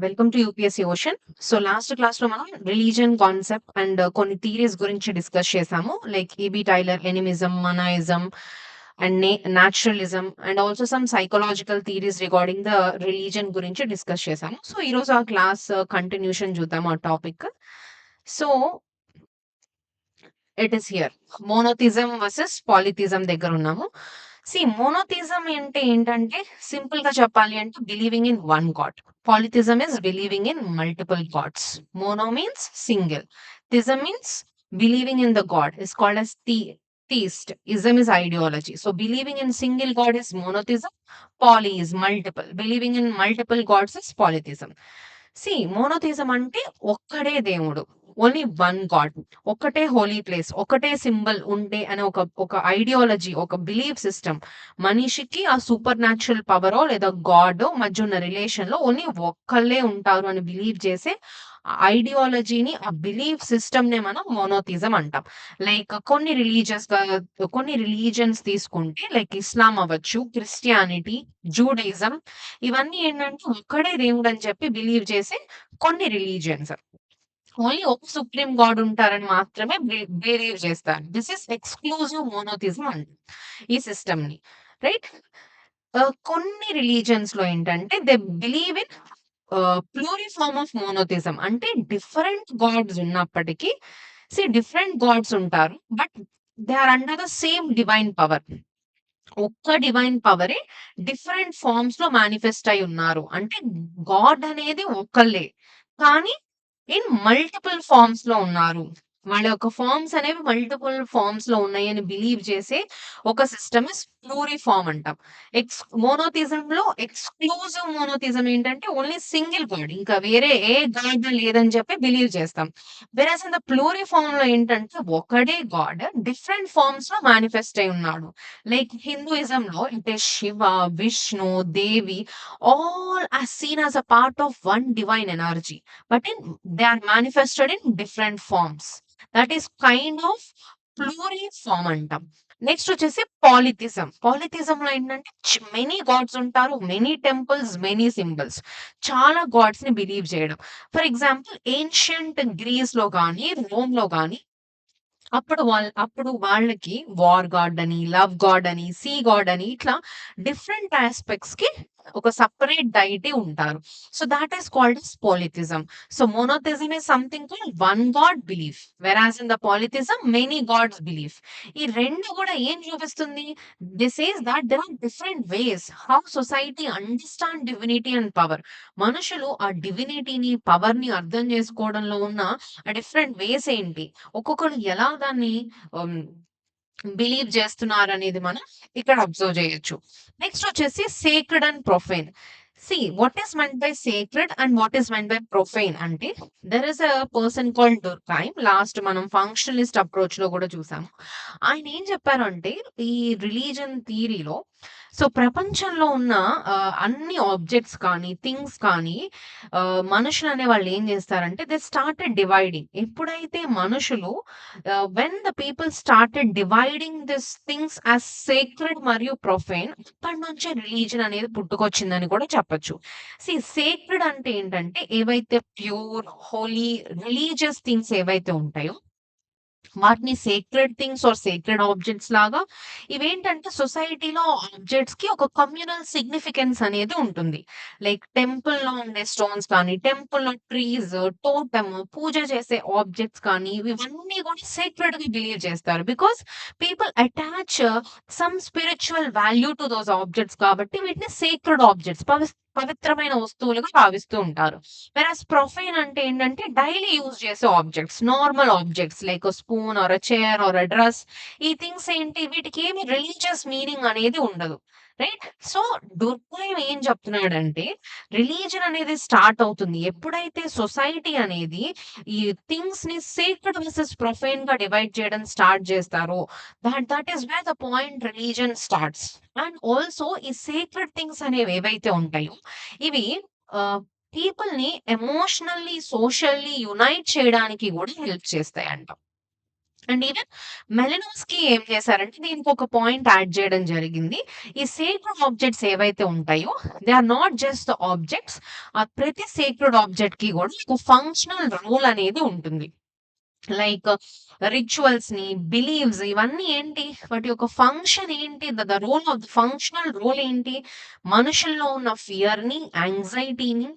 Welcome to UPSC ocean. So last క్లాస్‌లో మనం religion concept and కొన్ని థియరీస్ గురించి డిస్కస్ చేసాము. Like EB Tylor animism, manaism and naturalism and also some psychological theories regarding the religion గురించి discuss చేసాము. So ఈరోజు ఆ class continuation చూద్దాం ఆ topic. So it is here. Monotheism versus polytheism దగ్గర ఉన్నాము. మోనోథిజం అంటే ఏంటంటే సింపుల్ గా చెప్పాలి అంటే believing in one god. Polytheism is believing in multiple gods. Mono means single. Theism means believing in the god is called as theist. Ism is ideology. So believing in single god is monotheism. Poly is multiple. Believing in multiple gods is polytheism. మోనోథిజం అంటే ఒక్కడే దేవుడు. Only one God. ఒక్కటే holy place. ఒకటే symbol ఉండే అనే ఒక ఒక ideology, ఒక బిలీఫ్ సిస్టమ్. మనిషికి ఆ సూపర్ న్యాచురల్ పవరో లేదా గాడో మధ్య ఉన్న రిలేషన్‌లో ఓన్లీ ఒక్కళ్ళే ఉంటారు అని బిలీవ్ చేసే ఐడియాలజీని, ఆ బిలీఫ్ సిస్టమ్‌నే మనం మోనోథిజం అంటాం. లైక్ కొన్ని రిలీజియన్స్ తీసుకుంటే లైక్ ఇస్లాం అవ్వచ్చు, క్రిస్టియానిటీ, జూడయిజం ఇవన్నీ ఏంటంటే ఒక్కడే దేవుడని చెప్పి బిలీవ్ చేసే కొన్ని రిలీజియన్స్. ఓన్లీ ఒక సుప్రీం గాడ్ ఉంటారని మాత్రమే బిలీవ్ చేస్తారు. దిస్ ఈస్ ఎక్స్‌క్లూజివ్ మోనోథిజం అంటాం ఈ సిస్టమ్‌ని. రైట్? కొన్ని రిలీజియన్స్‌లో ఏంటంటే they believe in pluriform of monotheism. అంటే డిఫరెంట్ గాడ్స్ ఉన్నప్పటికీ డిఫరెంట్ గాడ్స్ ఉంటారు. But they are under the same divine power. ఒక్క డివైన్ పవరే డిఫరెంట్ ఫార్మ్స్ లో మేనిఫెస్ట్ అయి ఉన్నారు. అంటే గాడ్ అనేది ఒక్కళ్ళే. కానీ ఇన్ మల్టిపుల్ ఫార్మ్స్ లో ఉన్నారు. వాళ్ళ యొక్క ఫార్మ్స్ అనేవి మల్టిపుల్ ఫార్మ్స్ లో ఉన్నాయని బిలీవ్ చేసే ఒక సిస్టమ్ ఇస్ ప్లూరిఫార్మ్ అంటాం. మోనోథిజం లో ఎక్స్‌క్లూజివ్ మోనోథిజం ఏంటంటే ఓన్లీ సింగిల్ గాడ్. ఇంకా వేరే ఏ గాడ్ లేదని చెప్పి బిలీవ్ చేస్తాం. వెరస్ ఇన్ ద ప్లూరిఫార్మ్ లో ఏంటంటే ఒకడే గాడ్ డిఫరెంట్ ఫార్మ్స్ లో మేనిఫెస్ట్ అయి ఉన్నాడు. లైక్ హిందూయిజంలో అంటే శివ, విష్ణు, దేవి all are seen as a part of one divine energy, but they are manifested in different forms. That is kind of pluriform అంటాం. నెక్స్ట్ వచ్చేసి పాలిథిజం. పాలిథిజంలో ఏంటంటే మెనీ గాడ్స్ ఉంటారు, many temples, many symbols. చాలా gods ని believe చేయడం. For example ancient Greece లో కానీ, రోమ్ లో కానీ అప్పుడు వాళ్ళకి వార్ గాడ్ అని, లవ్ గాడ్ అని, సీ గాడ్ అని ఇట్లా డిఫరెంట్ యాస్పెక్ట్స్ కి ఒక సెపరేట్ డైటీ ఉంటారు. So that is called as polytheism. So monotheism is something called one god belief, whereas in the polytheism many gods belief. ఈ రెండు కూడా ఏం చూపిస్తుంది? This is that there are different ways how society understand divinity and power. మనుషులు ఆ డివినిటీని, power ని అర్థం చేసుకోవడంలో ఉన్న ఆ డిఫరెంట్ వేస్ ఏంటి? ఒక్కొక్కరు ఎలా దాన్ని హ్మ్, బిలీవ్ చేస్తున్నారనేది మనం ఇక్కడ అబ్జర్వ్ చేయొచ్చు. నెక్స్ట్ వచ్చేసి sacred and profane. What is meant by sacred and what is meant by profane అంటే there is a person called Durkheim. Last మనం ఫంక్షనలిస్ట్ అప్రోచ్ లో కూడా చూసాము. ఆయన ఏం చెప్పారు అంటే ఈ రిలీజన్ థియరీలో ప్రపంచంలో ఉన్న అన్ని ఆబ్జెక్ట్స్ కానీ, థింగ్స్ కానీ మనుషులు అనే వాళ్ళు ఏం చేస్తారంటే దే స్టార్టెడ్ డివైడింగ్. ఎప్పుడైతే మనుషులు when the people started dividing this things as sacred మరియు ప్రొఫైన్, అప్పటి నుంచే రిలీజన్ అనేది పుట్టుకొచ్చిందని కూడా చెప్పొచ్చు. సేక్రెడ్ అంటే ఏంటంటే ఏవైతే ప్యూర్, హోలీ, రిలీజియస్ థింగ్స్ ఏవైతే ఉంటాయో వాటిని sacred things or sacred objects లాగా ఇవేంటంటే సొసైటీలో ఆబ్జెక్ట్స్ కి ఒక కమ్యూనల్ సిగ్నిఫికెన్స్ అనేది ఉంటుంది. లైక్ టెంపుల్ లో ఉండే స్టోన్స్ కానీ, టెంపుల్ లో ట్రీస్, టోటమ్, పూజ చేసే ఆబ్జెక్ట్స్ కానీ ఇవన్నీ కూడా సేక్రెడ్ గా బిలీవ్ చేస్తారు. Because people attach some spiritual value to those objects కాబట్టి వీటిని సేక్రెడ్ ఆబ్జెక్ట్స్, పవిత్రమైన వస్తువులుగా భావిస్తూ ఉంటారు. వెరాస్ ప్రొఫైన్ అంటే ఏంటంటే డైలీ యూజ్ చేసే objects, normal objects like spoon or chair or dress. ఈ థింగ్స్ ఏంటి, వీటికి ఏమి రిలీజియస్ మీనింగ్ అనేది ఉండదు. రైట్? సో దుర్గాయం ఏం చెప్తున్నాడంటే రిలీజన్ అనేది స్టార్ట్ అవుతుంది ఎప్పుడైతే సొసైటీ అనేది ఈ థింగ్స్ ని సేక్రెడ్ వర్సెస్ ప్రొఫైన్ గా డివైడ్ చేయడం స్టార్ట్ చేస్తారో that is wear the point religion starts. And also ఈ సేక్రెడ్ థింగ్స్ అనేవి ఏవైతే ఉంటాయో ఇవి పీపుల్ ని ఎమోషనల్లీ, సోషల్లీ యునైట్ చేయడానికి కూడా హెల్ప్ చేస్తాయంట. అండ్ ఈవెన్ మెలనోస్‌కి ఏం చేశారంటే దీనికి ఒక పాయింట్ యాడ్ చేయడం జరిగింది. ఈ సేక్రెడ్ ఆబ్జెక్ట్స్ ఏవైతే ఉంటాయో they are not just the objects. ప్రతి సేక్రెడ్ ఆబ్జెక్ట్‌కి కూడా ఒక ఫంక్షనల్ రోల్ అనేది ఉంటుంది. లైక్ రిచువల్స్‌ని, బిలీవ్స్ ఇవన్నీ ఏంటి? వాటి యొక్క ఫంక్షన్ ఏంటి? The role of the functional role ఏంటి? మనుషుల్లో ఉన్న ఫియర్‌ని, యాంగ్జైటీని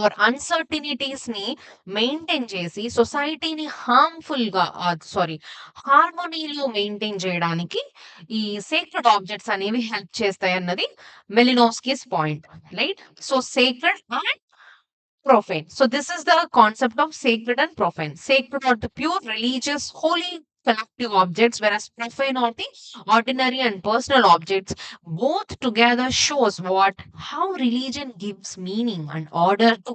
ఆర్ అన్‌సర్టెనిటీస్‌ని మెయింటైన్ చేసి సొసైటీని హార్మోనీలో మెయింటైన్ చేయడానికి ఈ సేక్రెడ్ ఆబ్జెక్ట్స్ అనేవి హెల్ప్ చేస్తాయన్నది Malinowski's point. Right? So, sacred and profane. So this is the concept of sacred and profane. Sacred are the pure religious, holy collective objects, whereas profane are the ordinary and personal objects. Both together shows what how religion gives meaning and order to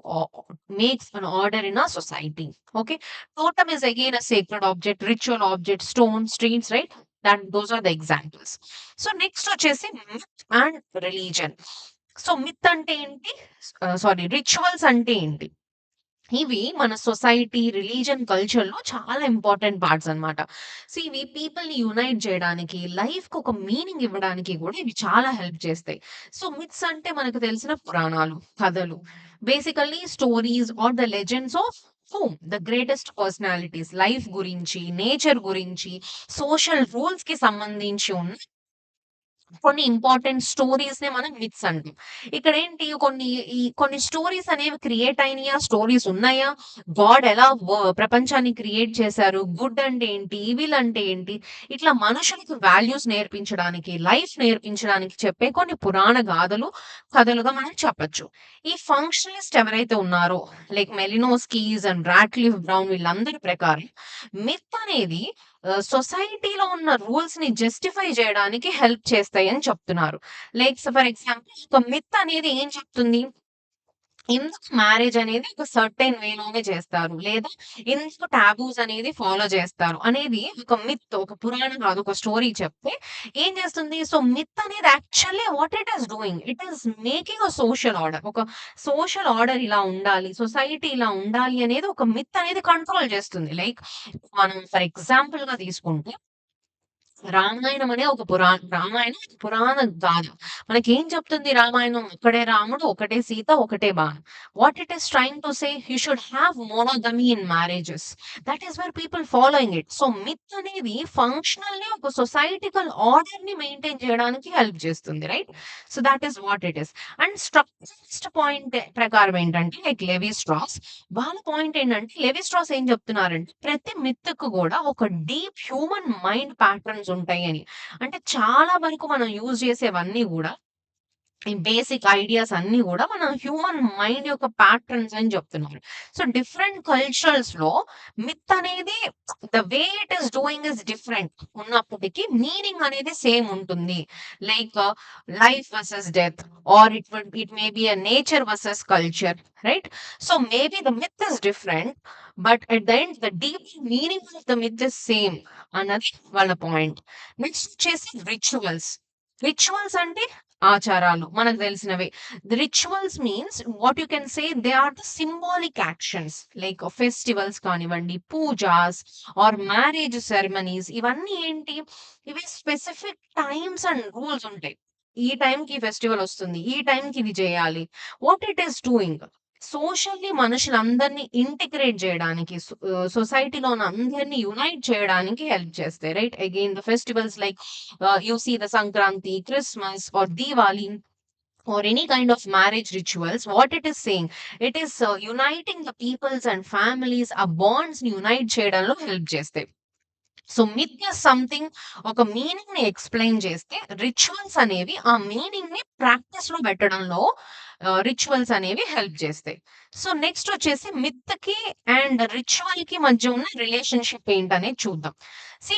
makes an order in a society. Okay, totem is again a sacred object, ritual object, stone, streets, right? That those are the examples. So next వచ్చేసి myth and religion. So myth అంటే ఏంటి? Rituals అంటే ఏంటి? ఇవి మన society, religion, కల్చర్‌లో చాలా important parts అన్నమాట. సో, ఇవి పీపుల్‌ని యునైట్ చేయడానికి, లైఫ్‌కి ఒక మీనింగ్ ఇవ్వడానికి కూడా ఇవి చాలా హెల్ప్ చేస్తాయి. సో, మిత్స్ అంటే మనకు తెలిసిన పురాణాలు, కథలు. Basically stories are the legends of the greatest personalities life గురించి, నేచర్ గురించి, సోషల్ రూల్స్‌కి సంబంధించి ఉన్న కొన్ని ఇంపార్టెంట్ స్టోరీస్‌నే మనం మిత్స్ అంటాం. ఇక్కడేంటి కొన్ని స్టోరీస్ అనేవి క్రియేట్ అయినయా? స్టోరీస్ ఉన్నాయా? గాడ్ ఎలా ప్రపంచాన్ని క్రియేట్ చేశారు? గుడ్ అంటే ఏంటి? ఈవిల్ అంటే ఏంటి? ఇట్లా మనుషులకి వాల్యూస్ నేర్పించడానికి, లైఫ్ నేర్పించడానికి చెప్పే కొన్ని పురాణ గాథలు, కథలుగా మనం చెప్పొచ్చు. ఈ ఫంక్షనలిస్ట్ ఎవరైతే ఉన్నారో లైక్ మెలినోస్కీస్ అండ్ రాట్‌క్లిఫ్ బ్రౌన్ వీళ్ళందరి ప్రకారం మిత్ అనేది సొసైటీలో ఉన్న రూల్స్‌ని జస్టిఫై జేయడానికి హెల్ప్ చేస్తాయని చెప్తున్నారు. లైక్ ఫర్ ఎగ్జాంపుల్ ఒక మిత్ అనేది ఏం చెప్తుంది? ఎందుకు మ్యారేజ్ అనేది ఒక సర్టెన్ వేలోనే చేస్తారు. లేదా ఎందుకు టాబూస్ అనేది ఫాలో చేస్తారు అనేది ఒక మిత్, ఒక పురాణం కాదు, ఒక స్టోరీ చెప్తే ఏం చేస్తుంది? సో, మిత్ అనేది actually what it is doing? It is making a social order. ఒక సోషల్ ఆర్డర్ ఇలా ఉండాలి, సొసైటీ ఇలా ఉండాలి అనేది ఒక మిత్ అనేది కంట్రోల్ చేస్తుంది. లైక్ మనం ఫర్ ఎగ్జాంపుల్‌గా తీసుకుంటే రామాయణం ఒక పురాణ గాథ. మనకేం చెప్తుంది రామాయణం? ఒకడే రాముడు, ఒకటే సీత, ఒకటే బాణం. What it is trying to say you should have monogamy in marriages. That is where people following it. So, myth అనేది ఫంక్షనల్లీ ఒక సొసైటికల్ ఆర్డర్‌ని మెయింటైన్ చేయడానికి హెల్ప్ చేస్తుంది. Right? So, that is what it is. And structuralist point ప్రకారం ఏంటంటే like Levi Strauss వాళ్ళ point ఏంటంటే Levi Strauss ఏం చెప్తున్నారంటే ప్రతి మిత్‌కు గూడా ఒక డీప్ హ్యూమన్ మైండ్ ప్యాటర్న్స్ ఉంటాయని. అంటే చాలా వరకు మనం యూజ్ చేసేవన్నీ గూడా ఈ బేసిక్ ఐడియాస్ అన్నీ గూడా మన హ్యూమన్ మైండ్ యొక్క ప్యాటర్న్స్ అని చెప్తున్నారు. సో, డిఫరెంట్ కల్చర్స్‌లో మిత్ అనేది the way it is doing is different ఉన్నప్పటికీ మీనింగ్ అనేది సేమ్ ఉంటుంది. Like life versus death or it may be nature versus culture, right? So, maybe the myth is different but at the end the deep meaning of the myth is same అన్నది వాళ్ళ పాయింట్. Next వచ్చేసి rituals. Rituals అంటే ఆచారాలు మనకు తెలిసినవే. The rituals means what you can say they are the symbolic actions like festivals కానివ్వండి, pujas or marriage ceremonies ఇవన్నీ ఏంటి? ఇవి స్పెసిఫిక్ టైమ్స్ అండ్ రూల్స్ ఉంటాయి. ఈ టైంకి ఈ ఫెస్టివల్ వస్తుంది. ఈ టైంకి ఇది చేయాలి. What it is doing? Socially మనుషులందరిని ఇంటిగ్రేట్ జేయడానికి సొసైటీలో ఉన్న అందరిని యునైట్ చేయడానికి హెల్ప్ చేస్తాయి. Right? Again the festivals like you see the Sankranti, Christmas, or Diwali, or any kind of marriage rituals, what it is saying, it is uniting the peoples and families, ఆ bonds ని unite చేయడంలో help చేస్తాయి. So, myth is something ఒక మీనింగ్‌ని explain చేస్తే, rituals అనేవి ఆ మీనింగ్‌ని ప్రాక్టీస్‌లో పెట్టడంలో rituals అనేవి హెల్ప్ చేస్తాయి. సో, నెక్స్ట్ వచ్చేసి మిత్‌కి అండ్ రిచువల్‌కి మధ్య ఉన్న రిలేషన్‌షిప్ ఏంటనేది చూద్దాం.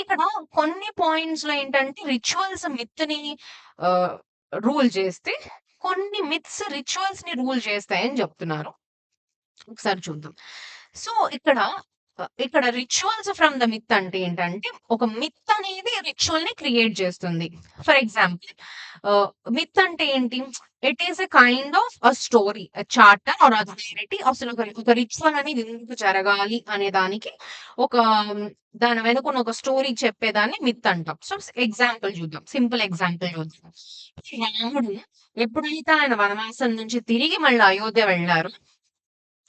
ఇక్కడ కొన్ని పాయింట్స్‌లో ఏంటంటే రిచువల్స్ మిత్‌ని ఆహ్, రూల్ చేస్తే, కొన్ని మిత్స్ రిచువల్స్‌ని రూల్ చేస్తాయని చెప్తున్నారు. ఒకసారి చూద్దాం. సో, ఇక్కడ ఇక్కడ రిచువల్స్ ఫ్రమ్ ద మిత్ అంటే ఏంటంటే, ఒక మిత్ అనేది రిచువల్‌ని క్రియేట్ చేస్తుంది. ఫర్ ఎగ్జాంపుల్ మిత్ అంటే ఏంటి? It is a kind of a story, a charter or authority. అసలు ఒక రిచువల్ అనేది ఎందుకు జరగాలి అనే దానికి ఒక దాని వెనకున్న ఒక స్టోరీ చెప్పేదాన్ని మిత్ అంటాం. సో, ఎగ్జాంపుల్ చూద్దాం. సింపుల్ ఎగ్జాంపుల్ చూద్దాం. రాముడు ఎప్పుడైతే ఆయన వనవాసం నుంచి తిరిగి మళ్ళీ అయోధ్య వెళ్లారో,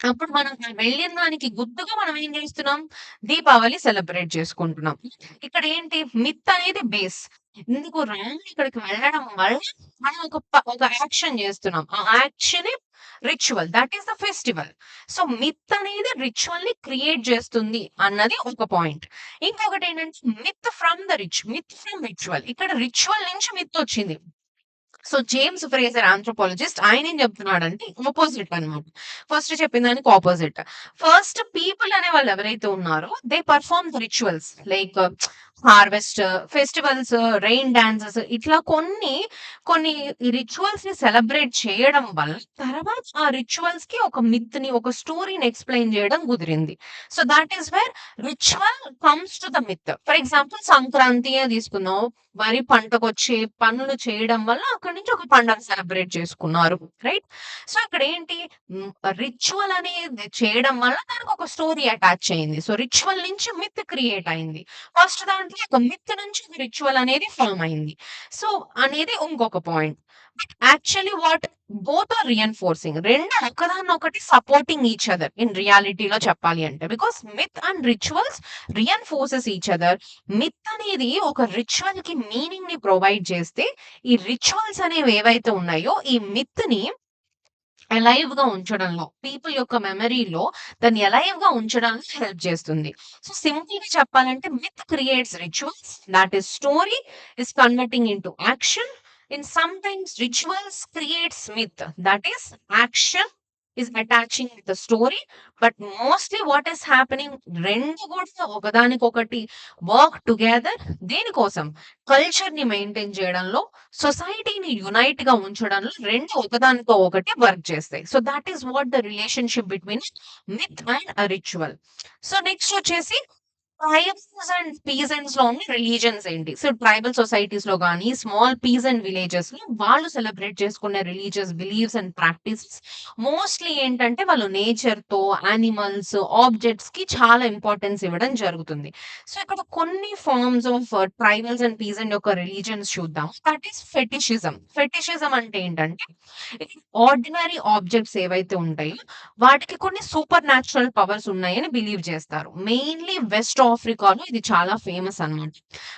అప్పుడు మనం వెళ్ళిన దానికి గుర్తుగా మనం ఏం చేస్తున్నాం? దీపావళి సెలబ్రేట్ చేసుకుంటున్నాం. ఇక్కడ ఏంటి? మిత్ అనేది బేస్. ఎందుకు రాముడు ఇక్కడికి వెళ్ళడం వల్ల మనం ఒక యాక్షన్ చేస్తున్నాం. ఆ యాక్షనే ritual. That is the festival. So, myth అనేది రిచువల్‌ని క్రియేట్ చేస్తుంది అన్నది ఒక పాయింట్. ఇంకొకటేంటంటే మిత్ ఫ్రమ్ రిచువల్. ఇక్కడ రిచువల్ నుంచి మిత్ వచ్చింది. సో, జేమ్స్ ఫ్రేజర్ ఆంథ్రోపాలజిస్ట్ ఆయనేం చెప్తున్నాడంటే అపోజిట్ అన్నమాట. ఫస్ట్ చెప్పిన దానికి అపోజిట్. ఫస్ట్ పీపుల్ అనేవాళ్ళు ఎవరైతే ఉన్నారో they perform the rituals like harvest, festivals, rain dances ఇట్లా కొన్ని ఈ రిచువల్స్‌ని సెలబ్రేట్ చేయడం వల్ల తర్వాత ఆ రిచువల్స్‌కి ఒక మిత్‌ని, ఒక స్టోరీని ఎక్స్‌ప్లెయిన్ చేయడం కుదిరింది. So, that is where ritual comes to the myth. For example సంక్రాంతియే తీసుకుందాం. వరి పంటకొచ్చే పనులు చేయడం వల్ల అక్కడి నుంచి ఒక పండగ సెలబ్రేట్ చేసుకున్నారు. రైట్? సో, ఇక్కడేంటి రిచువల్ అనేది చేయడం వల్ల దానికొక స్టోరీ అటాచ్ అయింది. సో, రిచువల్ నుంచి మిత్ క్రియేట్ అయింది. ఫస్ట్ దాంట్లో ఒక మిత్ నుంచి ఒక రిచువల్ అనేది ఫార్మ్ అయింది. సో, అనేది ఇంకొక point. But actually both are reinforcing. 2 ఒకదాన్నొకటి సపోర్టింగ్ ఈచ్ అదర్ ఇన్ రియాలిటీలో చెప్పాలి అంటే. Because myth and rituals reinforces each other. Myth అనేది ఒక రిచువల్‌కి మీనింగ్‌ని ప్రొవైడ్ చేస్తే, ఈ రిచువల్స్ అనేవి ఏవైతే ఉన్నాయో ఈ మిత్‌ని అలైవ్‌గా ఉంచడంలో, పీపుల్ యొక్క మెమరీలో దాన్ని అలైవ్‌గా ఉంచడానికి హెల్ప్ చేస్తుంది. సో, సింపుల్‌గా చెప్పాలంటే myth creates rituals. That is story is converting into action. In sometimes rituals creates myth. That is action is attaching with the story. But mostly what is happening 2 కూడా ఒకదానికొకటి work together దేనికోసం? కల్చర్‌ని maintain చేయడంలో, సొసైటీని యునైట్‌గా ఉంచడంలో 2 ఒకదానితో ఒకటి work చేస్తాయి. So, that is what the relationship between myth and a ritual. So, next వచ్చేసి ట్రైబల్స్ అండ్ పీజెంట్స్‌లో ఉన్న రిలీజియన్స్ ఏంటి? సో, ట్రైబల్ సొసైటీస్‌లో గాని, స్మాల్ పీజెంట్ విలేజెస్‌లో వాళ్ళు సెలబ్రేట్ చేసుకునే religious beliefs and practices mostly ఏంటంటే వాళ్ళు నేచర్‌తో, యానిమల్స్, ఆబ్జెక్ట్స్‌కి చాలా ఇంపార్టెన్స్ ఇవ్వడం జరుగుతుంది. సో, ఇక్కడ కొన్ని forms of tribals and peasant యొక్క రిలీజియన్స్ చూద్దాం. That is fetishism. ఫెటిషిజం అంటే ఏంటంటే ఆర్డినరీ ఆబ్జెక్ట్స్ ఏవైతే ఉంటాయో వాటికి కొన్ని సూపర్ న్యాచురల్ పవర్స్ ఉన్నాయని బిలీవ్ చేస్తారు. మెయిన్‌లీ వెస్ట్ ఆఫ్రికాలో ఇది చాలా ఫేమస్ అన్నమాట.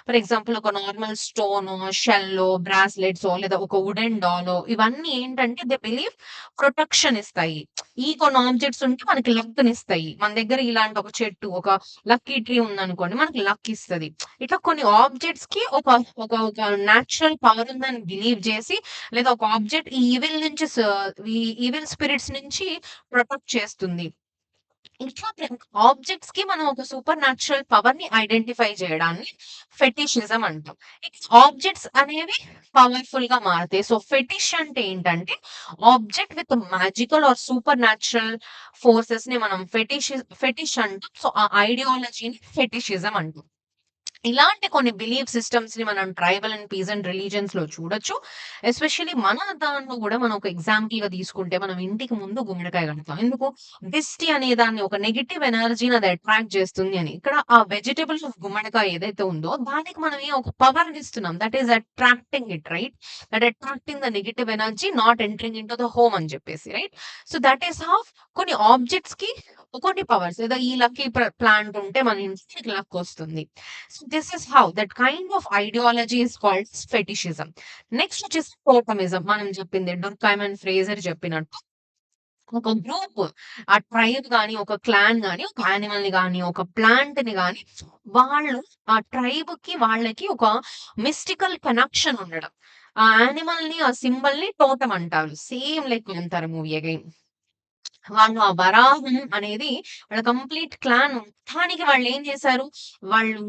ఫర్ ఎగ్జాంపుల్ ఒక నార్మల్ స్టోనో, షెల్లో, బ్రాస్లెట్సో లేదా ఒక వుడెన్ డాలో ఇవన్నీ ఏంటంటే దే బిలీవ్ ప్రొటెక్షన్ ఇస్తాయి. ఈ కొన్ని ఆబ్జెక్ట్స్ ఉంటే మనకి లక్‌నిస్తాయి. మన దగ్గర ఇలాంటి ఒక చెట్టు, ఒక లక్కీ ట్రీ ఉందనుకోండి మనకి లక్ ఇస్తది. ఇట్లా కొన్ని ఆబ్జెక్ట్స్‌కి ఒక న్యాచురల్ పవర్ ఉందని బిలీవ్ చేసి లేదా ఒక ఆబ్జెక్ట్ ఈ ఈ ఈవిల్ స్పిరిట్స్ నుంచి ప్రొటెక్ట్ చేస్తుంది. ఇట్లా ఆబ్జెక్ట్స్‌కి మనం ఒక సూపర్ న్యాచురల్ పవర్‌ని ఐడెంటిఫై చేయడాన్ని ఫెటిషిజం అంటాం. ఆబ్జెక్ట్స్ అనేవి పవర్‌ఫుల్‌గా మారతాయి. సో, ఫెటిష్ అంటే ఏంటంటే object with magical or supernatural ఫోర్సెస్‌ని మనం ఫెటిష్ అంటాం. సో, ఆ ఐడియాలజీని ఫెటిషిజం అంటాం. ఇలాంటి కొన్ని బిలీఫ్ సిస్టమ్స్‌ని మనం ట్రైబల్ అండ్ పీజెంట్ రిలీజియన్స్‌లో చూడొచ్చు. ఎస్పెషల్లీ మన దాంట్లో గూడా మనం ఒక ఎగ్జాంపుల్‌గా తీసుకుంటే మనం ఇంటికి ముందు గుమ్మడికాయ కడతాం. ఎందుకు? దిష్టి అనే దాన్ని ఒక నెగెటివ్ ఎనర్జీని అది అట్రాక్ట్ చేస్తుంది అని. ఇక్కడ ఆ వెజిటబుల్ ఆఫ్ గుమ్మడికాయ ఏదైతే ఉందో దానికి మనం ఒక పవర్‌ని ఇస్తున్నాం. That is attracting it right. That attracting the negative energy not entering into the home అని చెప్పేసి right. So, that is how కొన్ని ఆబ్జెక్ట్స్‌కి కొన్ని పవర్స్ ఏదో ఈ లక్కీ ప్లాంట్ ఉంటే మన ఇంటికి లక్ వస్తుంది. So, this is how that kind of ideology is called fetishism. Next వచ్చేసి టోటమిజం. మనం చెప్పింది డుర్కైమన్ ఫ్రేజర్ చెప్పినట్టు. ఒక గ్రూప్ ఆ ట్రైబ్ గాని, ఒక క్లాన్ గాని, ఒక యానిమల్‌ని గాని, ఒక ప్లాంట్‌ని గాని వాళ్ళు ఆ ట్రైబ్‌కి వాళ్ళకి ఒక మిస్టికల్ కనెక్షన్ ఉండడం. ఆ యానిమల్‌ని, ఆ సింబల్‌ని టోటెమ్ అంటారు. Same like 'Kantara' movie again. వాళ్ళు ఆ వరాహం అనేది వాళ్ళ కంప్లీట్ క్లాన్ మొత్తానికి వాళ్ళేం చేశారు, వాళ్ళు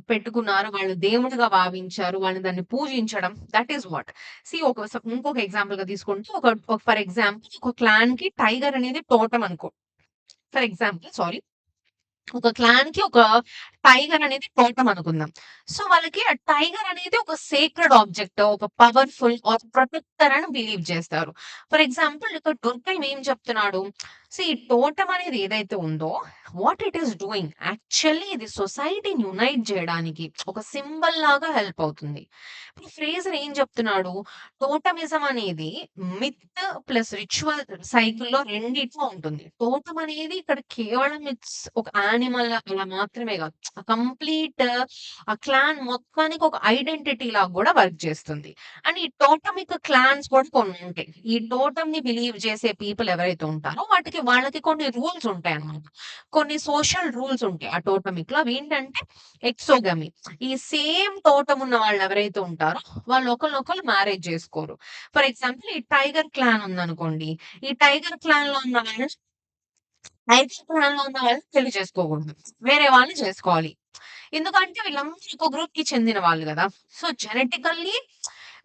పెట్టుకున్నారు. వాళ్ళు దేవుడిగా భావించారు. వాళ్ళు దాన్ని పూజించడం. That is what. ఇంకొక ఎగ్జాంపుల్‌గా తీసుకుంటే ఫర్ ఎగ్జాంపుల్ ఒక క్లాన్‌కి టైగర్ అనేది టోటెమ్ అనుకో. For example sorry. ఒక క్లాన్‌కి ఒక టైగర్ అనేది టోటెమ్ అనుకుందాం. సో, వాళ్ళకి ఆ టైగర్ అనేది ఒక సేక్రెడ్ ఆబ్జెక్ట్, ఒక పవర్‌ఫుల్ ఆర్ ప్రొటెక్టర్ అని బిలీవ్ చేస్తారు. ఫర్ ఎగ్జాంపుల్ ఇక్కడ దుర్గం ఏం చెప్తున్నాడు? సీ టోటెమ్ అనేది ఏదైతే ఉందో what it is doing actually ఇది సొసైటీని యునైట్ చేయడానికి ఒక సింబల్ లాగా హెల్ప్ అవుతుంది. ఇప్పుడు ఫ్రేజర్ ఏం చెప్తున్నాడు? టోటమిజం అనేది మిత్ ప్లస్ రిచువల్ సైకిల్‌లో రెండిట్లో ఉంటుంది. టోటెమ్ అనేది ఇక్కడ కేవలం ఇట్స్ ఒక యానిమల్ అలా మాత్రమే కాదు. కంప్లీట్ ఆ క్లాన్ మొత్తానికి ఒక ఐడెంటిటీ లాగా కూడా వర్క్ చేస్తుంది. అండ్ ఈ టోటమిక్ క్లాన్స్ కూడా కొన్ని ఉంటాయి. ఈ టోటెమ్‌ని బిలీవ్ చేసే పీపుల్ ఎవరైతే ఉంటారో వాళ్ళకి కొన్ని రూల్స్ ఉంటాయన్నమాట. కొన్ని సోషల్ రూల్స్ ఉంటాయి ఆ టోటమిక్‌లో. అవేంటంటే ఎక్సోగమి. ఈ సేమ్ టోటెమ్ ఉన్న వాళ్ళు ఎవరైతే ఉంటారో వాళ్ళు ఒకళ్ళనొకళ్ళు మ్యారేజ్ చేసుకోరు. ఫర్ ఎగ్జాంపుల్ ఈ టైగర్ క్లాన్ ఉందనుకోండి. ఈ టైగర్ క్లాన్‌లో ఉన్న వాళ్ళు టైగర్ క్లాన్‌లో ఉన్న వాళ్ళు పెళ్లి చేసుకోకూడదు. వేరే వాళ్ళని చేసుకోవాలి. ఎందుకంటే వీళ్ళందరూ ఒక గ్రూప్‌కి చెందిన వాళ్ళు గదా! సో, జెనెటికల్లీ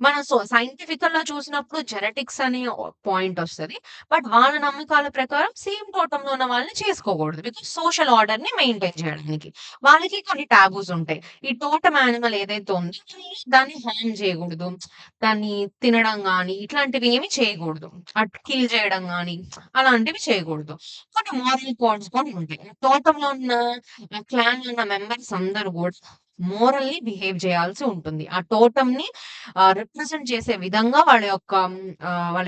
మనం సైంటిఫికల్‌గా చూసినప్పుడు జెనెటిక్స్ అనే పాయింటొస్తది. బట్ వాళ్ళ నమ్మకాల ప్రకారం సేమ్ టోటెమ్‌లో ఉన్న వాళ్ళని చేసుకోకూడదు. బికాజ్ సోషల్ ఆర్డర్‌ని మెయింటైన్ చేయడానికి. వాళ్ళకి కొన్ని టాబూస్ ఉంటాయి. ఈ టోటెమ్ యానిమల్ ఏదైతే ఉందో దాన్ని హార్మ్ చేయకూడదు. దాన్ని తినడం గాని, ఇట్లాంటివి ఏమి చేయకూడదు. కిల్ చేయడం గాని, అలాంటివి చేయకూడదు. కొన్ని మోరల్ కోడ్స్ కూడా ఉంటాయి. టోటెమ్‌లో ఉన్న క్లాన్‌లో ఉన్న మెంబర్స్ అందరూ గూడా మోరల్లీ బిహేవ్ చేయాల్సి ఉంటుంది. ఆ టోటెమ్‌ని రిప్రజెంట్ చేసే విధంగా వాళ్ళ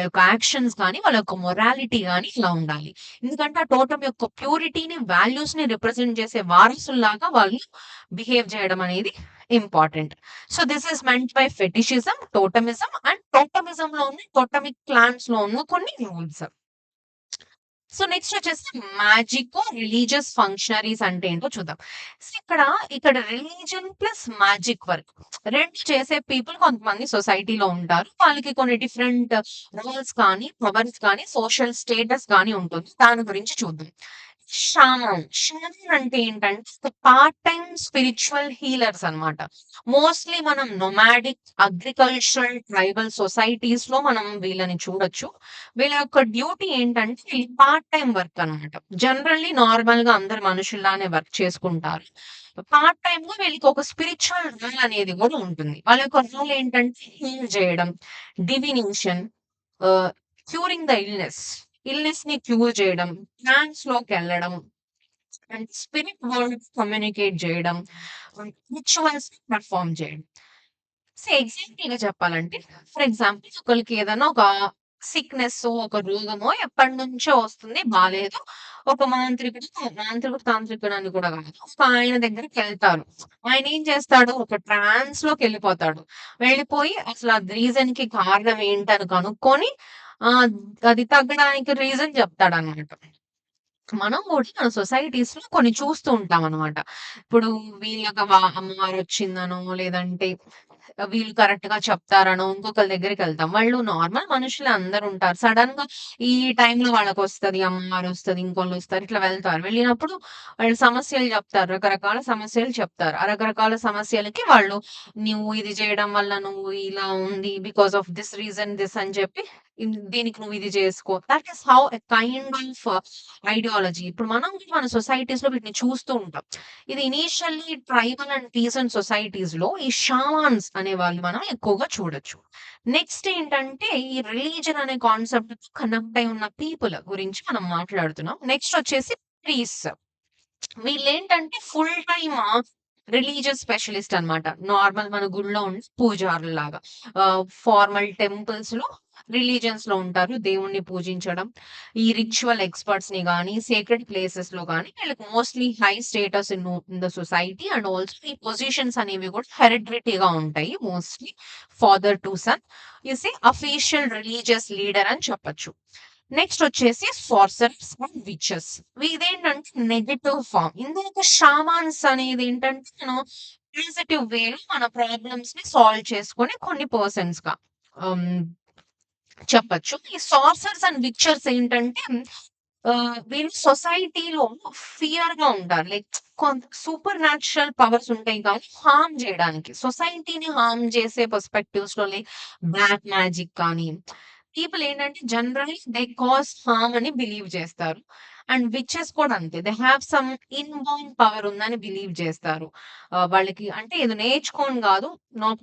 యొక్క యాక్షన్స్ గాని, వాళ్ళ యొక్క మొరాలిటీ గాని ఇలా ఉండాలి. ఎందుకంటే ఆ టోటెమ్ యొక్క ప్యూరిటీని, వాల్యూస్‌ని రిప్రజెంట్ చేసే వారసుల్లాగా వాళ్ళు బిహేవ్ చేయడం అనేది important. So, this is meant by fetishism, totemism and టోటమిజంలో ఉన్న టోటమిక్ క్లాన్స్‌లో ఉన్న కొన్ని రూల్స్. సో, నెక్స్ట్ వచ్చేసి మ్యాజిక్, రిలీజియస్ ఫంక్షనరీస్ అంటే ఏంటో చూద్దాం. సో, ఇక్కడ రిలీజియన్ ప్లస్ మ్యాజిక్ వర్క్ 2 చేసే పీపుల్ కొంతమంది సొసైటీలో ఉంటారు. వాళ్ళకి కొన్ని డిఫరెంట్ రోల్స్ కానీ, పవర్స్ కానీ, సోషల్ స్టేటస్ గాని ఉంటుంది. దాని గురించి చూద్దాం. షామన్ అంటే ఏంటంటే ఒక పార్ట్ టైమ్ స్పిరిచువల్ హీలర్స్ అన్నమాట. మోస్ట్‌లీ మనం నొమాడిక్, అగ్రికల్చరల్, ట్రైబల్ సొసైటీస్‌లో మనం వీళ్ళని చూడొచ్చు. వీళ్ళ యొక్క డ్యూటీ ఏంటంటే వీళ్ళు పార్ట్ టైమ్ వర్క్ అన్నమాట. జనరల్లీ నార్మల్‌గా అందరు మనుషుల్లానే వర్క్ చేసుకుంటారు. పార్ట్ టైమ్‌గా వీళ్ళకి ఒక స్పిరిచువల్ రోల్ అనేది కూడా ఉంటుంది. వాళ్ళ యొక్క రోల్ ఏంటంటే హీల్ చేయడం, డివినేషన్, ఆహ్, క్యూరింగ్ ద ఇల్‌నెస్‌ని క్యూర్ చేయడం, ట్రాన్స్‌లోకెళ్ళడం అండ్ స్పిరిట్ వరల్డ్ కమ్యూనికేట్ జేయడం, రిచువల్స్ పెర్ఫార్మ్ చేయడం. సో, ఎగ్జాంపుల్‌గా చెప్పాలంటే ఫర్ ఎగ్జాంపుల్ ఒకళ్ళకి ఏదైనా ఒక సిక్‌నెస్సో, ఒక రోగమో ఎప్పటినుంచో వస్తుంది బాలేదు. ఒక మాంత్రికుడు, తాంత్రికుడు అని కూడా కాదు. ఒక ఆయన దగ్గరికెళ్తారు. ఆయన ఏం చేస్తాడు? ఒక ట్రాన్స్‌లోకెళ్ళిపోతాడు. వెళ్ళిపోయి అసలు ఆ రీజన్‌కి కారణం ఏంటని కనుక్కొని ఆహ్, అది తగ్గడానికి రీజన్ చెప్తాడన్నమాట. మనం గూడా మన సొసైటీస్‌లో కొన్ని చూస్తూ ఉంటామనమాట. ఇప్పుడు అమ్మవారొచ్చిందనో, లేదంటే వీళ్ళు కరెక్ట్‌గా చెప్తారనో ఇంకొకళ్ళ దగ్గరికెళ్తాం. వాళ్ళు నార్మల్ మనుషులే అందరుంటారు. సడెన్‌గా ఈ టైంలో వాళ్ళకొస్తది, అమ్మవారొస్తది, ఇంకోళ్ళొస్తారు ఇట్లా వెళ్తారు. వెళ్ళినప్పుడు వాళ్ళు సమస్యలు చెప్తారు. రకరకాల సమస్యలు చెప్తారు. ఆ రకరకాల సమస్యలకి వాళ్ళు నువ్వు ఇది చేయడం వల్ల నువ్వు ఇలా ఉంది. Because of this reason this అని చెప్పి దీనికి నువ్వు ఇది చేసుకో. That is how a kind of ideology. ఇప్పుడు మనం కూడా మన సొసైటీస్‌లో వీటిని చూస్తూ ఉంటాం. ఇది ఇనీషియల్లీ ట్రైబల్ అండ్ పీసెంట్ సొసైటీస్‌లో ఈ షామాన్స్ అనేవాళ్ళు మనం ఎక్కువగా చూడొచ్చు. నెక్స్ట్ ఏంటంటే ఈ రిలీజియన్ అనే కాన్సెప్ట్‌తో కనెక్ట్ అయి ఉన్న పీపుల్ గురించి మనం మాట్లాడుతున్నాం. నెక్స్ట్ వచ్చేసి ప్రీస్ట్స్. వీళ్ళేంటంటే ఫుల్ టైమ్ రిలీజియస్ స్పెషలిస్ట్ అన్నమాట. నార్మల్ మన గుడిలో ఉండే పూజారుల్లాగా. ఫార్మల్ టెంపుల్స్‌లో, రిలీజియన్స్‌లో ఉంటారు. దేవుణ్ణి పూజించడం. ఈ రిచువల్ ఎక్స్‌పర్ట్స్‌ని గాని, సేక్రెడ్ ప్లేసెస్‌లో గాని వీళ్ళకి mostly high status in the society and also ఈ పొజిషన్స్ అనేవి కూడా హెరిడిటరీగా ఉంటాయి. Mostly father to son. Official religious leader అని చెప్పొచ్చు. నెక్స్ట్ వచ్చేసి సార్సరర్స్ అండ్ విచెస్. ఇదేంటంటే నెగెటివ్ ఫార్మ్. ఇందాక షామాన్స్ అనేది ఏంటంటే మనం పాజిటివ్ వేలో మన ప్రాబ్లమ్స్ ని సాల్వ్ చేసుకొని కొన్ని పర్సన్స్‌గా ఆహ్, చెప్పొచ్చు. ఈ సార్సరర్స్ అండ్ విచెస్ ఏంటంటే వీళ్ళు సొసైటీలో ఫియర్‌గా ఉంటారు. లైక్ సూపర్ న్యాచురల్ పవర్స్ ఉంటాయి కానీ హార్మ్ జేయడానికి. సొసైటీని హార్మ్ చేసే పర్స్పెక్టివ్స్‌లో బ్లాక్ మ్యాజిక్ కానీ పీపుల్ ఏంటంటే జనరల్లీ దే కాజ్ హార్మ్ అని బిలీవ్ చేస్తారు. అండ్ విచెస్ కూడా అంతే. They have some inborn power ఉందని బిలీవ్ చేస్తారు. వాళ్ళకి అంటే ఏదో నేర్చుకొని గాదు.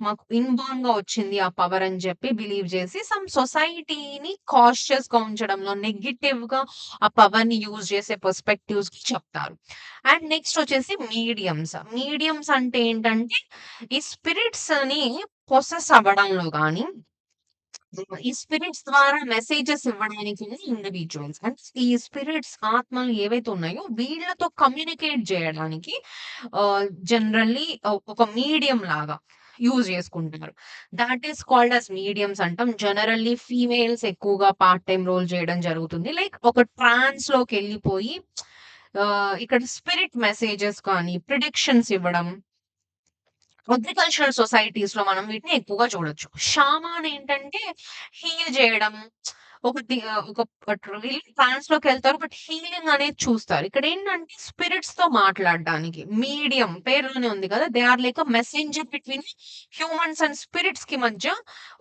మాకు ఇన్‌బోర్న్‌గా వచ్చింది ఆ పవర్ అని చెప్పి బిలీవ్ చేసి సమ్ సొసైటీని కాషియస్‌గా ఉంచడంలో నెగెటివ్‌గా ఆ పవర్‌ని యూజ్ చేసే పర్స్పెక్టివ్స్‌కి చెప్తారు. అండ్ నెక్స్ట్ వచ్చేసి మీడియమ్స్. మీడియమ్స్ అంటే ఏంటంటే ఈ స్పిరిట్స్‌ని పొసెస్ అవ్వడంలో గాని ఈ స్పిరిట్స్ ద్వారా మెసేజెస్ ఇవ్వడానికి ఇండివిడ్యువల్స్. అంటే ఈ స్పిరిట్స్ ఆత్మలు ఏవైతే ఉన్నాయో వీళ్ళతో కమ్యూనికేట్ జేయడానికి జనరల్లీ ఒక మీడియం లాగా యూజ్ చేసుకుంటున్నారు. That is called as mediums అంటాం. జనరల్లీ ఫీమేల్స్ ఎక్కువగా పార్ట్ టైమ్ రోల్ చేయడం జరుగుతుంది. లైక్ ఒక ట్రాన్స్‌లోకెళ్ళిపోయి ఇక్కడ స్పిరిట్ మెసేజెస్ కానీ, ప్రిడిక్షన్స్ ఇవ్వడం అగ్రికల్చరల్ సొసైటీస్‌లో మనం వీటిని ఎక్కువగా చూడొచ్చు. షామాన్ ఏంటంటే హీల్ జేయడం. వీళ్ళు ట్రాన్స్‌లోకెళ్తారు. బట్ హీలింగ్ అనేది చూస్తారు. ఇక్కడేంటంటే స్పిరిట్స్‌తో మాట్లాడడానికి మీడియం పేరులోనే ఉంది కదా! They are like a messenger between humans and స్పిరిట్స్‌కి మధ్య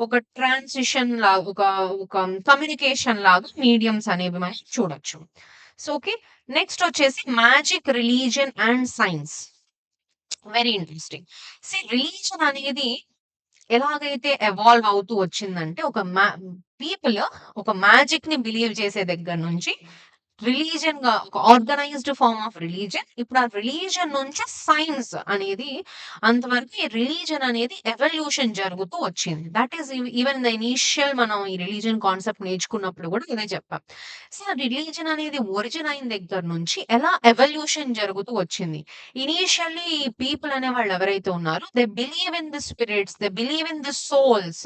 ఒక ట్రాన్సిషన్ లాగా ఒక కమ్యూనికేషన్ లాగా మీడియమ్స్ అనేవి మనం చూడొచ్చు. So, okay. నెక్స్ట్ వచ్చేసి magic, religion and science. Very interesting. Religion అనేది ఎలాగైతే ఎవాల్వ్ అవుతూ వచ్చిందంటే, పీపుల్ ఒక మ్యాజిక్‌ని బిలీవ్ చేసే దగ్గర నుంచి రిలీజియన్‌గా ఒక ఆర్గనైజ్డ్ ఫార్మ్ ఆఫ్ రిలీజియన్. ఇప్పుడు ఆ రిలీజియన్ నుంచి సైన్స్ అనేది అంతవరకు ఈ రిలీజియన్ అనేది ఎవల్యూషన్ జరుగుతూ వచ్చింది. That is even the initial మనం ఈ రిలీజియన్ కాన్సెప్ట్ నేర్చుకున్నప్పుడు కూడా ఇదే చెప్పాం. రిలీజియన్ అనేది ఒరిజిన్ అయిన దగ్గర నుంచి ఎలా ఎవల్యూషన్ జరుగుతూ వచ్చింది. ఇనీషియల్లీ ఈ పీపుల్ అనేవాళ్ళు ఎవరైతే ఉన్నారో they believe in the spirits, they believe in the souls,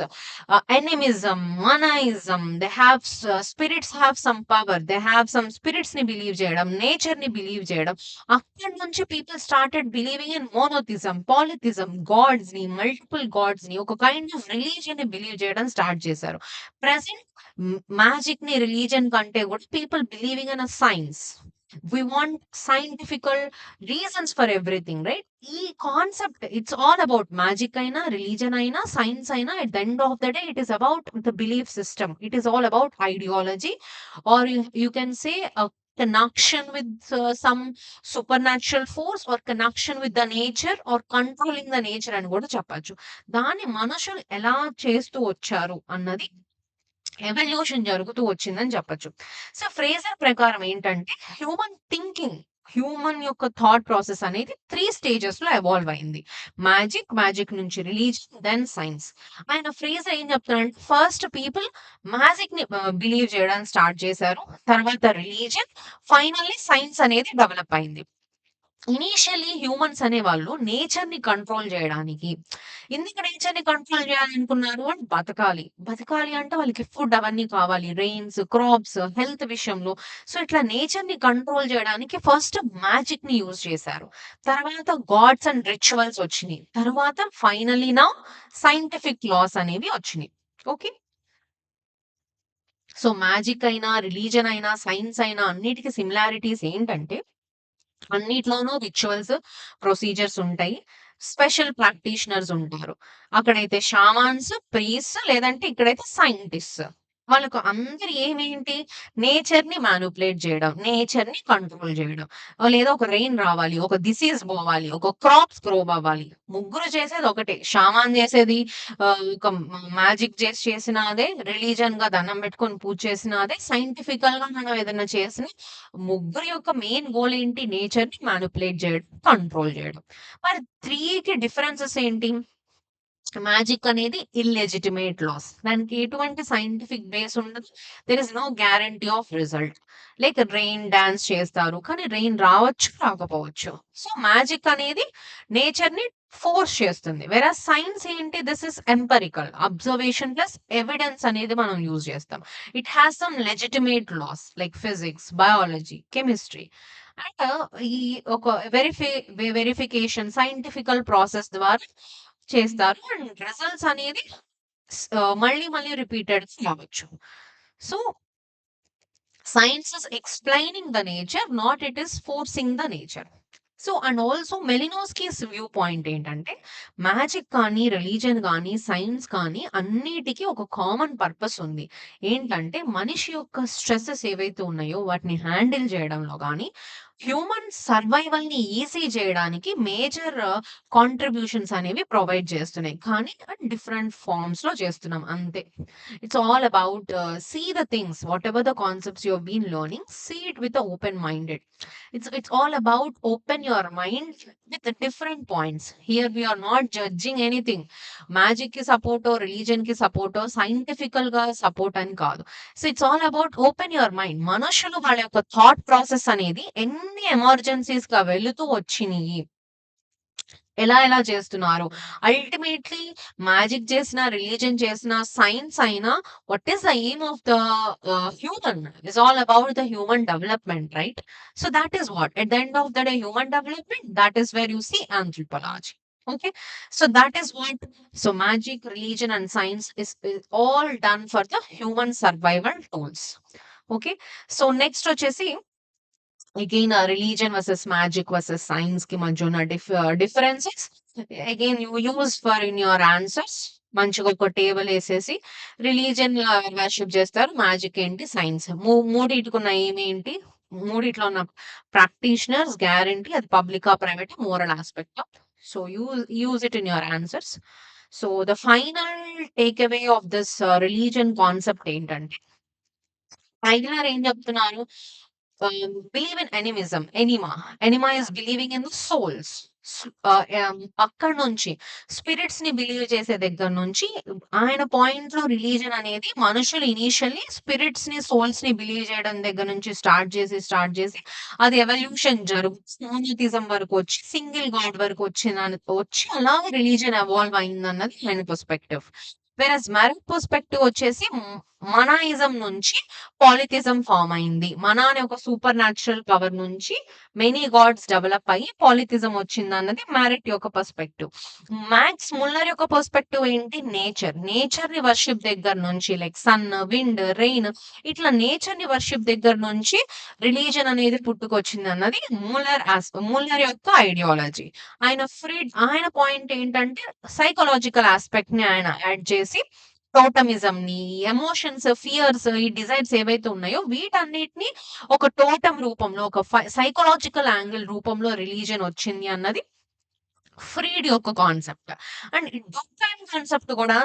animism, manaism, they have spirits have some power. They have some spirits ని బిలీవ్ చేయడం, నేచర్ ని బిలీవ్ చేయడం. అక్కడి నుంచి people started believing in monotheism, polytheism, gods ని, multiple gods ని ఒక kind of religion ని బిలీవ్ చేయడం స్టార్ట్ చేశారు. ప్రెజెంట్ మ్యాజిక్ ని రిలీజియన్ కంటే కూడా people believing in a science. We want scientifical reasons for everything, right? ఈ concept it's all about magic అయినా, రిలీజియన్ అయినా, సైన్స్ అయినా, at the end of the day it is about the belief system. It is all about ideology, or you can say a connection with some supernatural force or connection with the nature or controlling the nature అని కూడా చెప్పొచ్చు. దాన్ని మనుషులు ఎలా చేస్తూ వచ్చారు అన్నది evolution జరుగుతూ వచ్చిందని చెప్పొచ్చు. సో, ఫ్రేజర్ ప్రకారం ఏంటంటే హ్యూమన్ యొక్క థాట్ ప్రాసెస్ అనేది 3 స్టేజెస్‌లో ఎవాల్వ్ అయింది. మ్యాజిక్ నుంచి రిలీజియన్, దెన్ సైన్స్. ఆయన ఫ్రేజర్ ఏం చెప్తున్నాడంటే ఫస్ట్ పీపుల్ మ్యాజిక్‌ని బిలీవ్ చేయడం స్టార్ట్ చేశారు. తర్వాత రిలీజియన్, ఫైనల్లీ సైన్స్ అనేది డెవలప్ అయింది. ఇనీషియల్లీ హ్యూమన్స్ అనేవాళ్ళు నేచర్‌ని కంట్రోల్ జేయడానికి ఎందుకు నేచర్‌ని కంట్రోల్ జేయాలనుకున్నారు అంటే బతకాలి అంటే వాళ్ళకి ఫుడ్ అవన్నీ కావాలి. రెయిన్స్, క్రాప్స్, హెల్త్ విషయంలో. సో, ఇట్లా నేచర్‌ని కంట్రోల్ జేయడానికి ఫస్ట్ మ్యాజిక్‌ని యూజ్ చేశారు. తర్వాత గాడ్స్ అండ్ రిచువల్స్ వచ్చినియి. తర్వాత ఫైనల్లీ నౌ సైంటిఫిక్ లాస్ అనేవి వచ్చినియి. ఓకే. సో, మ్యాజిక్ అయినా, రిలీజియన్ అయినా, సైన్స్ అయినా అన్నిటికి సిమిలారిటీస్ ఏంటంటే అన్నిట్లోనూ రిచువల్స్, ప్రొసీజర్స్ ఉంటాయి. స్పెషల్ ప్రాక్టీషనర్స్ ఉంటారు. అక్కడైతే షామాన్స్, ప్రీస్ట్స్ లేదంటే ఇక్కడైతే సైంటిస్ట్స్. వాళ్ళకు అందరి ఏమేంటి నేచర్‌ని మానిప్యులేట్ జేయడం, నేచర్‌ని కంట్రోల్ జేయడం. లేదా ఒక రెయిన్ రావాలి, ఒక డిసీజ్ పోవాలి, ఒక క్రాప్స్ గ్రో అవ్వాలి. ముగ్గురు చేసేది ఒకటే. షామాన్ చేసేది ఒక మ్యాజిక్ చేసినా అదే, రిలీజియన్‌గా దండం పెట్టుకొని పూజ చేసినా అదే, సైంటిఫికల్‌గా మనం ఏదైనా చేసినా ముగ్గురి యొక్క మెయిన్ గోల్ ఏంటి? నేచర్‌ని మానిప్యులేట్ జేయడం, కంట్రోల్ జేయడం. మరి 3కి డిఫరెన్సెస్ ఏంటి? మ్యాజిక్ అనేది ఇల్లెజిటిమేట్ లాస్. దానికి ఎటువంటి సైంటిఫిక్ బేస్ ఉండదు. There is no guarantee of result. Like rain dance చేస్తారు. కానీ రెయిన్ రావచ్చు, రాకపోవచ్చు. సో, మ్యాజిక్ అనేది నేచర్‌ని ఫోర్స్ చేస్తుంది. వెరాస్ సైన్స్ ఏంటి? This is empirical. Observation plus evidence అనేది మనం యూజ్ చేస్తాం. It has some legitimate laws like physics, biology, chemistry. And ఈ ఒక వెరిఫికేషన్ సైంటిఫికల్ ప్రాసెస్ ద్వారా చేస్తారు. అండ్ రిజల్ట్స్ అనేది మళ్ళీ మళ్ళీ రిపీటెడ్ కావచ్చు. So, science is explaining the nature, not it is forcing the nature. So and also Malinowski's view point ఏంటంటే magic కానీ, రిలీజియన్ గానీ, సైన్స్ కానీ అన్నిటికి ఒక కామన్ పర్పస్ ఉంది. ఏంటంటే మనిషి యొక్క స్ట్రెసెస్ ఏవైతే ఉన్నాయో వాటిని హ్యాండిల్ చేయడంలో గానీ, హ్యూమన్ సర్వైవల్‌ని ఈజీ చేయడానికి మేజర్ కాంట్రిబ్యూషన్స్ అనేవి ప్రొవైడ్ చేస్తున్నాయి. కానీ డిఫరెంట్ ఫార్మ్స్‌లో చేస్తున్నాం అంతే. It's all about see the things, whatever the concepts you have been learning, see it with a open minded. It's all about open your mind with the different points. Here we are not judging anything. Magic ki support or religion ki support or scientifical ga support అని కాదు. So it's all about open your mind. మనుషులు వాళ్ళ యొక్క thought process అనేది ఎన్ని emergencies గా వెళుతూ వచ్చినాయి, ఎలా ఎలా చేస్తున్నారు. అల్టిమేట్‌లీ మ్యాజిక్ చేసినా, రిలీజియన్ చేసినా, సైన్స్ అయినా what is the aim of the human is all about the human development right? So thought is what at the end of the day human development thought is where you see anthropology. Okay, so that is what, so magic, religion and science is all done for the human survival tools. Okay, so next వచ్చేసి again religion versus magic versus science కి మధ్య ఉన్న differences again you use for in your answers. మంచిగా ఒక table వేసేసి religion worship చేస్తారు, magic ఏంటి, science మూడిటికున్న ఏమేంటి, మూడిట్లో ఉన్న ప్రాక్టీషనర్స్ గ్యారంటీ, అది పబ్లికా private moral aspect. So use it in your answers. So the final take away of this religion concept ఏంటంటే టైలర్ ఏం చెప్తున్నారు, believe in animism, anima is believing in the souls. అక్కడ నుంచి స్పిరిట్స్ ని believe చేసే దగ్గర నుంచి ఆయన పాయింట్ లో రిలీజన్ అనేది మనుషులు ఇనీషియల్లీ స్పిరిట్స్ ని, సోల్స్ ని బిలీవ్ చేయడం దగ్గర నుంచి స్టార్ట్ చేసి అది ఎవల్యూషన్ మోనోథిజం వరకు వచ్చి సింగిల్ గాడ్ వరకు వచ్చి అలాగే రిలీజన్ ఎవాల్వ్ అయింది అన్నది ఆయన పర్స్పెక్టివ్. వెరస్ మెరిట్ పర్స్పెక్టివ్ వచ్చేసి మనాయిజం నుంచి పాలిథిజం ఫామ్ అయింది. మనా అనే ఒక సూపర్ న్యాచురల్ పవర్ నుంచి మెనీ గాడ్స్ డెవలప్ అయ్యి పాలిథిజం వచ్చింది అన్నది మ్యారిట్ యొక్క పర్స్పెక్టివ్. మ్యాక్స్ ముల్లర్ యొక్క పర్స్పెక్టివ్ ఏంటి, నేచర్ ని వర్షిప్ దగ్గర నుంచి లైక్ సన్, విండ్, రెయిన్, ఇట్లా నేచర్ ని వర్షిప్ దగ్గర నుంచి రిలీజన్ అనేది పుట్టుకొచ్చింది అన్నది ముల్లర్ యొక్క ఐడియాలజీ. ఆయన పాయింట్ ఏంటంటే సైకలాజికల్ ఆస్పెక్ట్ ని ఆయన యాడ్ చేసి టోటమిజం ని, ఎమోషన్స్, ఫియర్స్, ఈ డిజైర్స్ ఏవైతే ఉన్నాయో వీటన్నిటిని ఒక టోటం రూపంలో, ఒక సైకలాజికల్ యాంగిల్ రూపంలో రిలీజియన్ వచ్చింది అన్నది ఫ్రీడ్ యొక్క కాన్సెప్ట్. అండ్ డుక్కాయిమ్ కాన్సెప్ట్ కూడా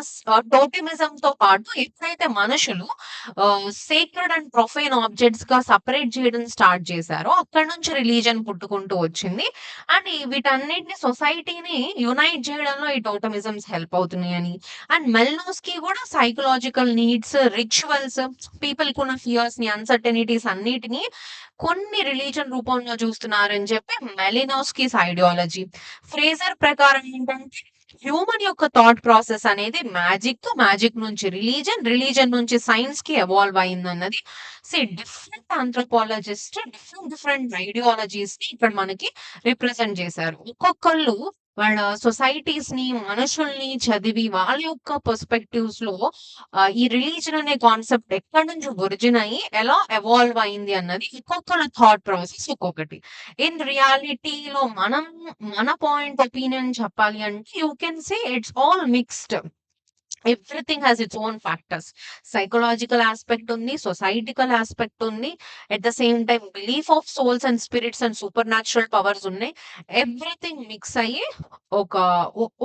టోటమిజం తో పాటు ఎప్పుడైతే మనుషులు సేక్రెడ్ అండ్ ప్రొఫైన్ ఆబ్జెక్ట్స్ గా సపరేట్ చేయడం స్టార్ట్ చేశారో అక్కడ నుంచి రిలీజన్ పుట్టుకుంటూ వచ్చింది. అండ్ వీటన్నిటిని సొసైటీని యునైట్ చేయడంలో ఈ టోటమిజమ్స్ హెల్ప్ అవుతున్నాయని, అండ్ మెల్నోస్కి కూడా సైకలాజికల్ నీడ్స్, రిచువల్స్, పీపుల్ కున్న ఫియర్స్ ని, అన్సర్టనిటీస్ అన్నిటిని కొన్ని రిలీజన్ రూపంలో చూస్తున్నారని చెప్పి మెలినోస్కిస్ ఐడియాలజీ. ఫ్రేజర్ ప్రకారం ఏంటంటే హ్యూమన్ యొక్క థాట్ ప్రాసెస్ అనేది మ్యాజిక్ నుంచి రిలీజన్ నుంచి సైన్స్ కి ఎవాల్వ్ అయింది అన్నది డిఫరెంట్ ఆంథ్రోపాలజిస్ట్ డిఫరెంట్ ఐడియాలజీస్ ని ఇక్కడ మనకి రిప్రజెంట్ చేశారు. ఒక్కొక్కళ్ళు వాళ్ళ సొసైటీస్ ని, మనుషుల్ని చదివి వాళ్ళ యొక్క పర్స్పెక్టివ్స్ లో ఈ రిలీజన్ అనే కాన్సెప్ట్ ఎక్కడి నుంచి ఒరిజిన్ అయ్యి ఎలా ఎవాల్వ్ అయింది అన్నది ఒక్కొక్కళ్ళ థాట్ ప్రాసెస్ ఒక్కొక్కటి. ఇన్ రియాలిటీలో మన పాయింట్ ఒపీనియన్ చెప్పాలి అంటే you can say it's all mixed. Everything has its own factors. Psychological aspect ఉంది, సొసైటికల్ ఆస్పెక్ట్ ఉంది, at the same time belief of souls and spirits and super natural powers ఉన్నాయి. Everything mix అయ్యి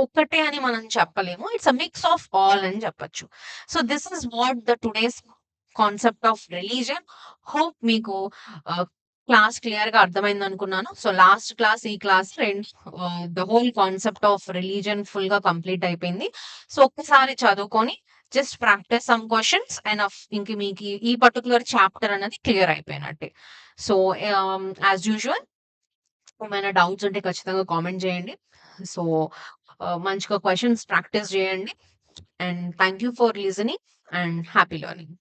ఒక్కటే అని మనం చెప్పలేము. It's a mix of all అని చెప్పొచ్చు. So this is what the today's concept of religion. Hope మీకు క్లాస్ క్లియర్ గా అర్థమైంది అనుకున్నాను. సో లాస్ట్ క్లాస్, ఈ class the whole concept of religion full గా కంప్లీట్ అయిపోయింది. సో ఒక్కసారి చదువుకొని just practice some questions and ఇంక మీకు ఈ పర్టికులర్ చాప్టర్ అనేది క్లియర్ అయిపోయినట్టే. సో యాజ్ యూజువల్ ఏమైనా డౌట్స్ ఉంటే ఖచ్చితంగా కామెంట్ చేయండి. సో మంచిగా క్వశ్చన్స్ ప్రాక్టీస్ చేయండి. And thank you for listening and happy learning.